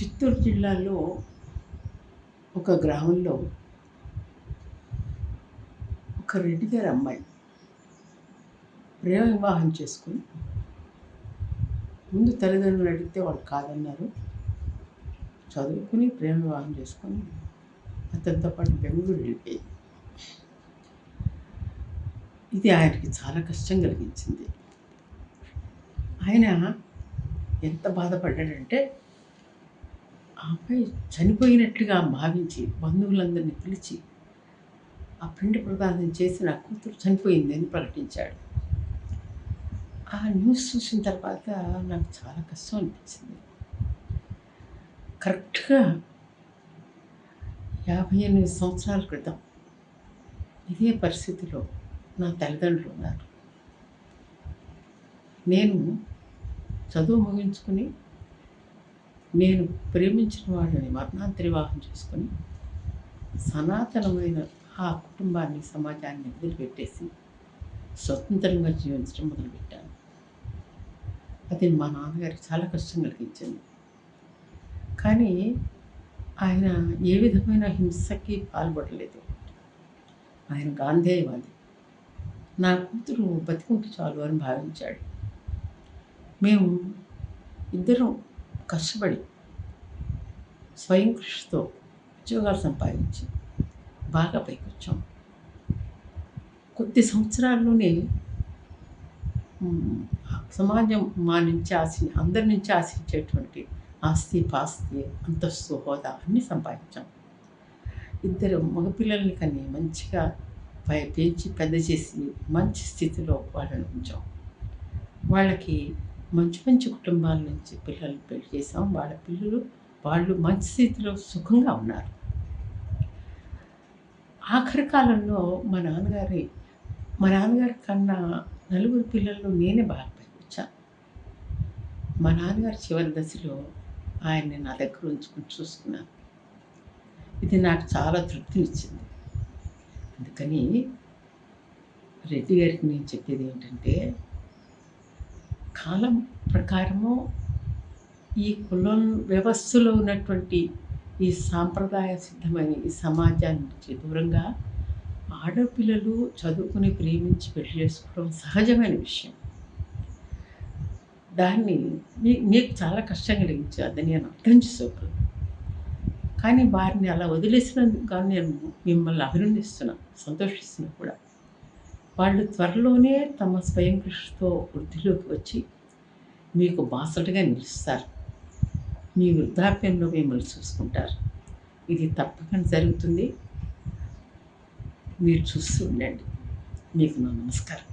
చిత్తూరు జిల్లాలో ఒక గ్రామంలో ఒక రెడ్డి గారి అమ్మాయి ప్రేమ వివాహం చేసుకుని ముందు తల్లిదండ్రులు అడిగితే వాళ్ళు కాదన్నారు. చదువుకుని ప్రేమ వివాహం చేసుకొని అతనితో పాటు బెంగళూరు వెళ్ళిపోయింది. ఇది ఆయనకి చాలా కష్టం కలిగించింది. ఆయన ఎంత బాధపడ్డాడంటే ఆ అమ్మాయి చనిపోయినట్లుగా భావించి బంధువులందరినీ పిలిచి ఆ పిండ ప్రదానం చేసి నా కూతురు చనిపోయింది అని ప్రకటించాడు. ఆ న్యూస్ చూసిన తర్వాత నాకు చాలా కష్టం అనిపించింది. కరెక్ట్గా 58 సంవత్సరాల క్రితం ఇదే పరిస్థితిలో నా తల్లిదండ్రులు ఉన్నారు. నేను చదువు ముగించుకుని నేను ప్రేమించిన వాళ్ళని మరణాంతర వివాహం చేసుకొని సనాతనమైన ఆ కుటుంబాన్ని సమాజాన్ని వదిలిపెట్టేసి స్వతంత్రంగా జీవించడం మొదలుపెట్టాను. అది మా నాన్నగారికి చాలా కష్టం కలిగించింది. కానీ ఆయన ఏ విధమైన హింసకి పాల్పడలేదు. ఆయన గాంధేయవాది. నా కూతురు బతికుంటే చాలు అని భావించాడు. మేము ఇద్దరం కష్టపడి స్వయం కృషితో ఉద్యోగాలు సంపాదించి బాగా పైకొచ్చాం. కొద్ది సంవత్సరాల్లోనే సమాజం మా నుంచి అందరి నుంచి ఆశించేటువంటి ఆస్తి పాస్తి అంతస్తు హోదా అన్నీ సంపాదించాం. ఇద్దరు మగపిల్లల్ని కని మంచిగా పెంచి పెద్ద చేసి మంచి స్థితిలో వాళ్ళని ఉంచాం. వాళ్ళకి మంచి మంచి కుటుంబాల నుంచి పిల్లల్ని పెళ్లి చేసాం. వాళ్ళ పిల్లలు వాళ్ళు మంచి స్థితిలో సుఖంగా ఉన్నారు. ఆఖరి కాలంలో మా నాన్నగారి కన్నా నలుగురు పిల్లల్లో నేనే బాగా పైకొచ్చాను. మా నాన్నగారి చివరి దశలో ఆయన్ని నా దగ్గర ఉంచుకుని చూసుకున్నాను. ఇది నాకు చాలా తృప్తినిచ్చింది. అందుకని రెడ్డి గారికి నేను చెప్పేది ఏంటంటే, కాలం ప్రకారము ఈ కులం వ్యవస్థలో ఉన్నటువంటి ఈ సాంప్రదాయ సిద్ధమైన ఈ సమాజాన్ని నుంచి దూరంగా ఆడపిల్లలు చదువుకుని ప్రేమించి పెళ్లి చేసుకోవడం సహజమైన విషయం. దాన్ని మీకు చాలా కష్టం కలిగించు అది నేను అర్థం చేసుకోగలను. కానీ వారిని అలా వదిలేసినందుకు కానీ నేను మిమ్మల్ని అభినందిస్తున్నాను, సంతోషిస్తున్నాను కూడా. వాళ్ళు త్వరలోనే తమ స్వయం కృషితో వృద్ధిలోకి వచ్చి మీకు బాసటగా నిలుస్తారు. మీ వృద్ధాప్యంలో మిమ్మల్ని చూసుకుంటారు. ఇది తప్పకుండా జరుగుతుంది. మీరు చూస్తూ ఉండండి. మీకు నా నమస్కారం.